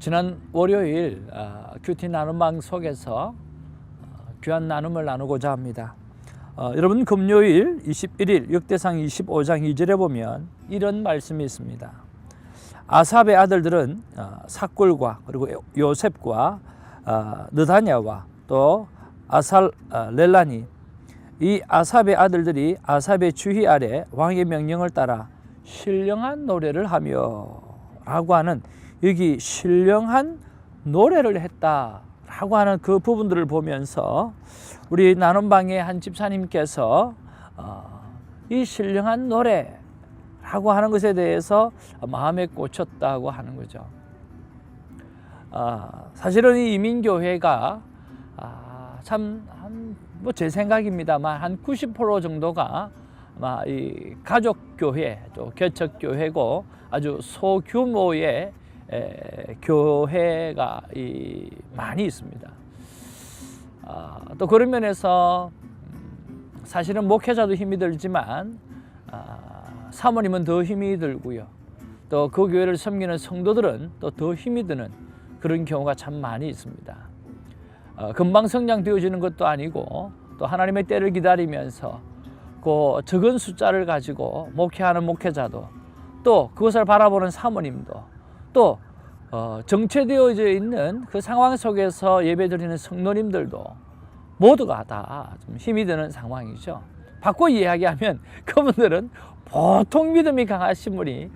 지난 월요일 큐티 나눔방 속에서 귀한 나눔을 나누고자 합니다. 여러분, 금요일 21일 역대상 25장 2절에 보면 이런 말씀이 있습니다. 아삽의 아들들은 삭굴과 그리고 요셉과 느다냐와 또 아살렐란이, 이 아삽의 아들들이 아삽의 주의 아래 왕의 명령을 따라 신령한 노래를 하며 라고 하는, 여기 신령한 노래를 했다라고 하는 그 부분들을 보면서 우리 나눔방의 한 집사님께서 이 신령한 노래라고 하는 것에 대해서 마음에 꽂혔다고 하는 거죠. 사실은 이 이민교회가 참 제 생각입니다만 한 90% 정도가 아마 이 가족교회, 또 개척교회고 아주 소규모의 교회가 많이 있습니다. 또 그런 면에서 사실은 목회자도 힘이 들지만 사모님은 더 힘이 들고요. 또 그 교회를 섬기는 성도들은 또 더 힘이 드는 그런 경우가 참 많이 있습니다. 금방 성장되어지는 것도 아니고 또 하나님의 때를 기다리면서 그 적은 숫자를 가지고 목회하는 목회자도, 또 그것을 바라보는 사모님도, 또 정체되어져 있는 그 상황 속에서 예배드리는 성도님들도 모두가 다 좀 힘이 드는 상황이죠. 바꿔 이야기하면 그분들은 보통 믿음이 강하신 분이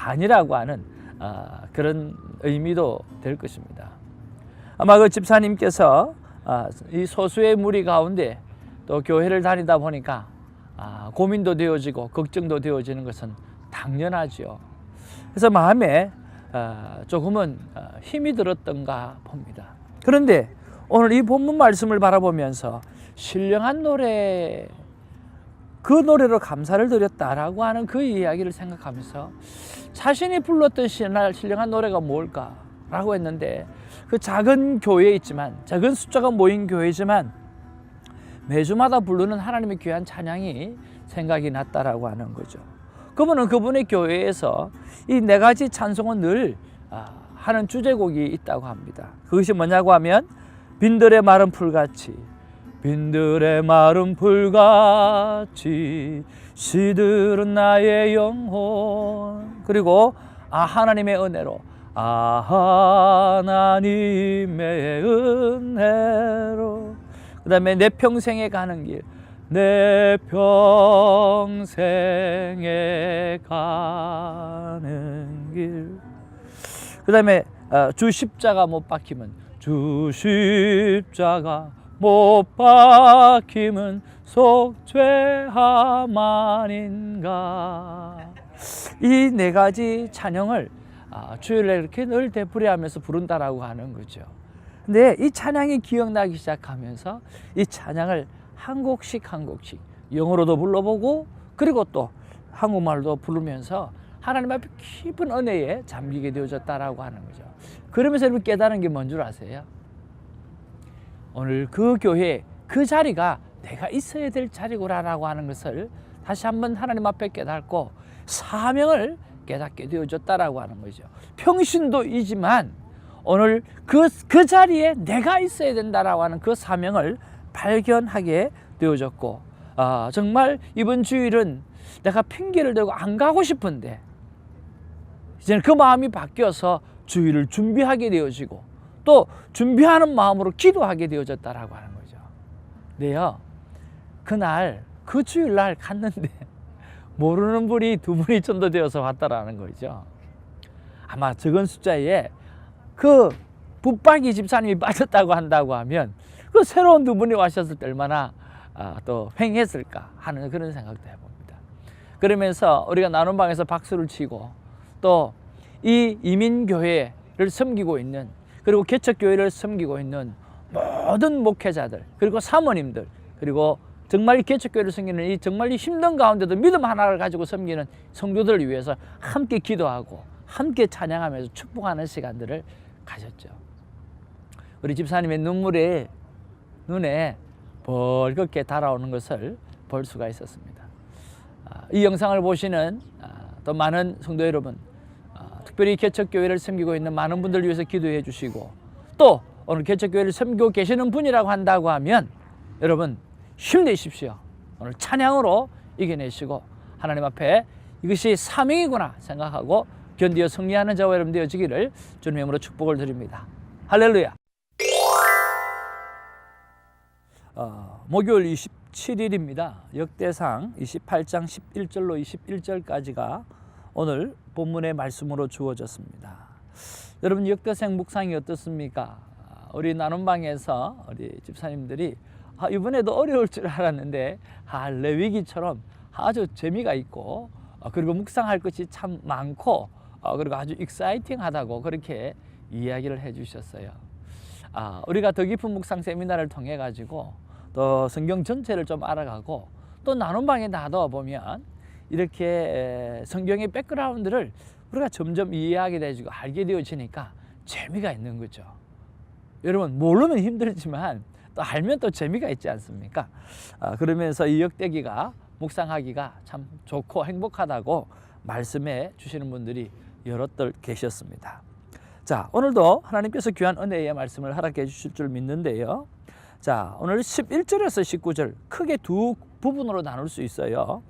아니라고 하는 그런 의미도 될 것입니다. 아마 그 집사님께서 이 소수의 무리 가운데 또 교회를 다니다 보니까 고민도 되어지고 걱정도 되어지는 것은 당연하죠. 그래서 마음에 조금은 힘이 들었던가 봅니다. 그런데 오늘 이 본문 말씀을 바라보면서 신령한 노래, 그 노래로 감사를 드렸다라고 하는 그 이야기를 생각하면서 자신이 불렀던 신령한 노래가 뭘까라고 했는데, 그 작은 교회에 있지만, 작은 숫자가 모인 교회지만 매주마다 부르는 하나님의 귀한 찬양이 생각이 났다라고 하는 거죠. 그분은 그분의 교회에서 이 네 가지 찬송은 늘 하는 주제곡이 있다고 합니다. 그것이 뭐냐고 하면, 빈들의 마른 풀같이, 빈들의 마른 풀같이 시들은 나의 영혼, 그리고 하나님의 은혜로, 하나님의 은혜로, 그 다음에 내 평생에 가는 길, 내 평생에 가는 길, 그 다음에 주 십자가 못 박힘은, 주 십자가 못 박힘은 속죄함 아닌가. 이 네 가지 찬양을 주일에 이렇게 늘 되풀이하면서 부른다라고 하는 거죠. 근데 이 찬양이 기억나기 시작하면서 이 찬양을 한 곡씩 한 곡씩 영어로도 불러보고, 그리고 또 한국말도 부르면서 하나님 앞에 깊은 은혜에 잠기게 되어졌다라고 하는 거죠. 그러면서 여러분 깨달은 게 뭔 줄 아세요? 오늘 그 교회, 그 자리가 내가 있어야 될 자리구나라고 하는 것을 다시 한번 하나님 앞에 깨닫고 사명을 깨닫게 되어졌다라고 하는 거죠. 평신도이지만 오늘 그 자리에 내가 있어야 된다라고 하는 그 사명을 발견하게 되어졌고, 정말 이번 주일은 내가 핑계를 대고 안 가고 싶은데 이제는 그 마음이 바뀌어서 주일을 준비하게 되어지고, 또 준비하는 마음으로 기도하게 되어졌다라고 하는 거죠. 네요. 그날 그 주일날 갔는데 모르는 분이 두 분이 전도되어서 왔다라는 거죠. 아마 적은 숫자에 그 붙박이 집사님이 빠졌다고 한다고 하면 그 새로운 두 분이 와셨을 때 얼마나 또 횡했을까 하는 그런 생각도 해봅니다. 그러면서 우리가 나눔방에서 박수를 치고, 또 이 이민교회를 섬기고 있는, 그리고 개척교회를 섬기고 있는 모든 목회자들, 그리고 사모님들, 그리고 정말 이 개척교회를 섬기는 이 정말 이 힘든 가운데도 믿음 하나를 가지고 섬기는 성도들을 위해서 함께 기도하고 함께 찬양하면서 축복하는 시간들을 가졌죠. 우리 집사님의 눈물이 눈에 벌겋게 달아오는 것을 볼 수가 있었습니다. 이 영상을 보시는 또 많은 성도 여러분, 특별히 개척교회를 섬기고 있는 많은 분들 위해서 기도해 주시고, 또 오늘 개척교회를 섬기고 계시는 분이라고 한다고 하면 여러분 힘내십시오. 오늘 찬양으로 이겨내시고 하나님 앞에 이것이 사명이구나 생각하고 견디어 승리하는 저와 여러분 되어지기를 주님의 이름으로 축복을 드립니다. 할렐루야. 목요일 27일입니다. 역대상 28장 11절로 21절까지가 오늘 본문의 말씀으로 주어졌습니다. 여러분 역대상 묵상이 어떻습니까? 우리 나눔방에서 우리 집사님들이 이번에도 어려울 줄 알았는데 레위기처럼 아주 재미가 있고 그리고 묵상할 것이 참 많고 그리고 아주 익사이팅하다고 그렇게 이야기를 해주셨어요. 우리가 더 깊은 묵상 세미나를 통해 가지고 또 성경 전체를 좀 알아가고 또 나눔방에 나눠 보면 이렇게 성경의 백그라운드를 우리가 점점 이해하게 되고 알게 되어지니까 재미가 있는 거죠. 여러분 모르면 힘들지만 또 알면 또 재미가 있지 않습니까? 그러면서 이 역대기가 묵상하기가 참 좋고 행복하다고 말씀해 주시는 분들이 여럿들 계셨습니다. 자, 오늘도 하나님께서 귀한 은혜의 말씀을 허락해 주실 줄 믿는데요. 자, 오늘 11절에서 19절 크게 두 부분으로 나눌 수 있어요.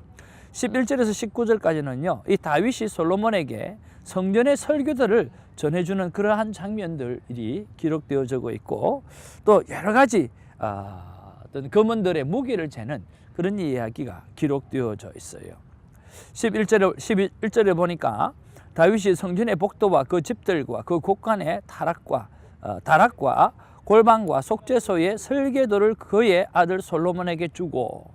11절에서 19절까지는요, 이 다윗이 솔로몬에게 성전의 설교들을 전해주는 그러한 장면들이 기록되어지고 있고, 또 여러 가지 어떤 검은들의 무게를 재는 그런 이야기가 기록되어져 있어요. 11절에 보니까 다윗이 성전의 복도와 그 집들과 그 곳간의 다락과 골방과 속죄소의 설계도를 그의 아들 솔로몬에게 주고,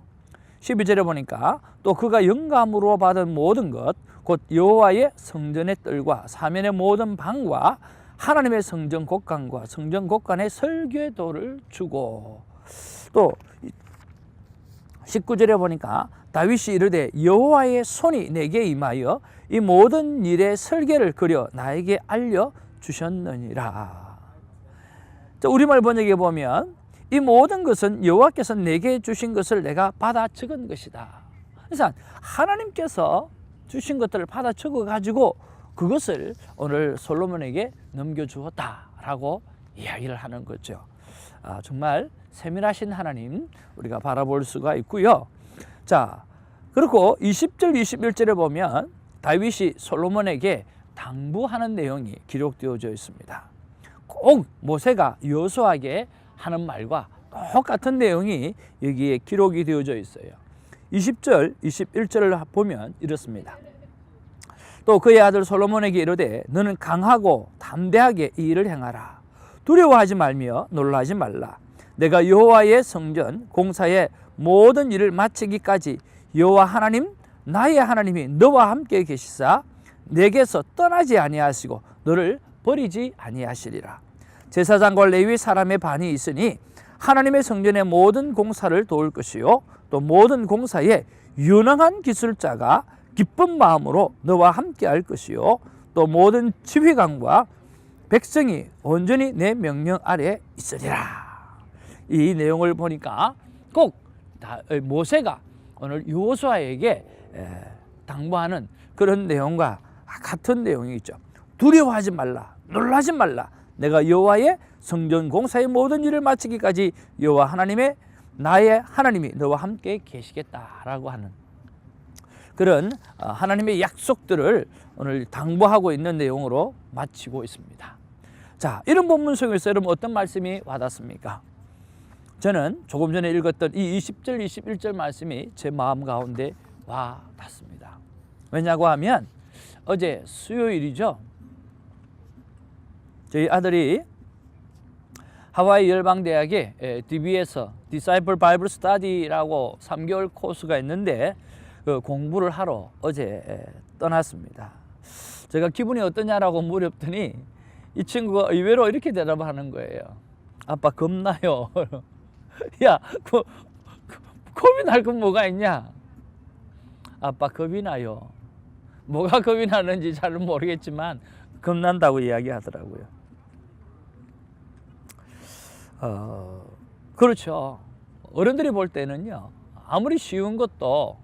12절에 보니까 또 그가 영감으로 받은 모든 것 곧 여호와의 성전의 뜰과 사면의 모든 방과 하나님의 성전 곳간과 성전 곳간의 설계도를 주고, 또 19절에 보니까 다윗이 이르되 여호와의 손이 내게 임하여 이 모든 일의 설계를 그려 나에게 알려주셨느니라. 우리말 번역에 보면 이 모든 것은 여호와께서 내게 주신 것을 내가 받아 적은 것이다. 그래서 하나님께서 주신 것들을 받아 적어 가지고 그것을 오늘 솔로몬에게 넘겨주었다라고 이야기를 하는 거죠. 정말 세밀하신 하나님 우리가 바라볼 수가 있고요. 자, 그리고 20절 21절에 보면 다윗이 솔로몬에게 당부하는 내용이 기록되어져 있습니다. 꼭 모세가 여호수아에게 하는 말과 똑같은 내용이 여기에 기록이 되어져 있어요. 20절 21절을 보면 이렇습니다. 또 그의 아들 솔로몬에게 이르되 너는 강하고 담대하게 이 일을 행하라. 두려워하지 말며 놀라지 말라. 내가 여호와의 성전 공사의 모든 일을 마치기까지 여호와 하나님 나의 하나님이 너와 함께 계시사 내게서 떠나지 아니하시고 너를 버리지 아니하시리라. 제사장과 레위 사람의 반이 있으니 하나님의 성전의 모든 공사를 도울 것이요 또 모든 공사에 유능한 기술자가 기쁜 마음으로 너와 함께 할 것이요 또 모든 지휘관과 백성이 온전히 내 명령 아래 있으리라. 이 내용을 보니까 꼭 모세가 오늘 여호수아에게 당부하는 그런 내용과 같은 내용이죠. 두려워하지 말라, 놀라지 말라. 내가 여호와의 성전 공사의 모든 일을 마치기까지 여호와 하나님의 나의 하나님이 너와 함께 계시겠다라고 하는 그런 하나님의 약속들을 오늘 당부하고 있는 내용으로 마치고 있습니다. 자, 이런 본문 속에서 여러분 어떤 말씀이 와닿습니까? 저는 조금 전에 읽었던 이 20절 21절 말씀이 제 마음 가운데 와닿습니다. 왜냐고 하면 어제 수요일이죠. 저희 아들이 하와이 열방대학에 DB에서 Disciple Bible Study라고 3개월 코스가 있는데 그 공부를 하러 어제 떠났습니다. 제가 기분이 어떠냐라고 물었더니 이 친구가 의외로 이렇게 대답을 하는 거예요. 아빠 겁나요. 야, 겁이 날 건 뭐가 있냐? 아빠 겁이 나요. 뭐가 겁이 나는지 잘 모르겠지만 겁난다고 이야기하더라고요. 그렇죠. 어른들이 볼 때는요, 아무리 쉬운 것도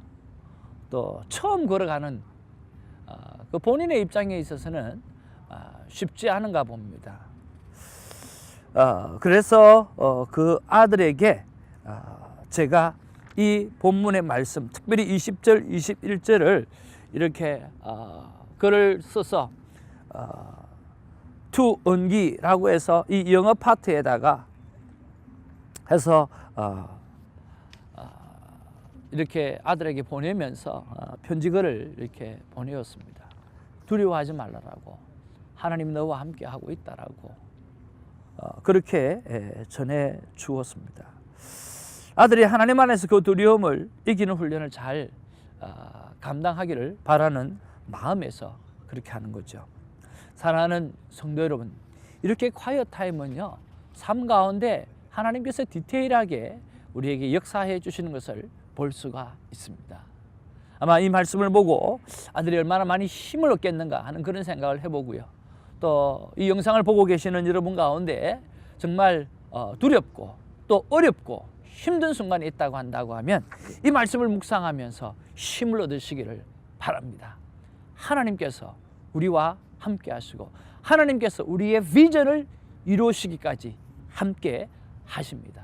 또 처음 걸어가는 그 본인의 입장에 있어서는 쉽지 않은가 봅니다. 그래서 그 아들에게 제가 이 본문의 말씀, 특별히 20절, 21절을 이렇게 글을 써서 to 은기라고 해서 이 영어 파트에다가 해서 이렇게 아들에게 보내면서 편지글을 이렇게 보내었습니다. 두려워하지 말라라고, 하나님 너와 함께 하고 있다라고 그렇게 전해 주었습니다. 아들이 하나님 안에서 그 두려움을 이기는 훈련을 잘 감당하기를 바라는 마음에서 그렇게 하는 거죠. 사랑하는 성도 여러분, 이렇게 콰이어 타임은요, 삶 가운데 하나님께서 디테일하게 우리에게 역사해 주시는 것을 볼 수가 있습니다. 아마 이 말씀을 보고 아들이 얼마나 많이 힘을 얻겠는가 하는 그런 생각을 해보고요. 또 이 영상을 보고 계시는 여러분 가운데 정말 두렵고 또 어렵고 힘든 순간이 있다고 한다고 하면 이 말씀을 묵상하면서 힘을 얻으시기를 바랍니다. 하나님께서 우리와 함께 하시고 하나님께서 우리의 비전을 이루시기까지 함께 하십니다.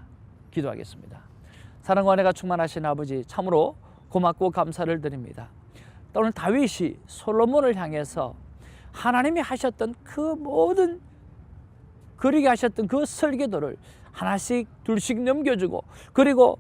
기도하겠습니다. 사랑과 은혜가 충만하신 아버지, 참으로 고맙고 감사를 드립니다. 오늘 다윗이 솔로몬을 향해서 하나님이 하셨던 그 모든 그리게 하셨던 그 설계도를 하나씩 둘씩 넘겨주고, 그리고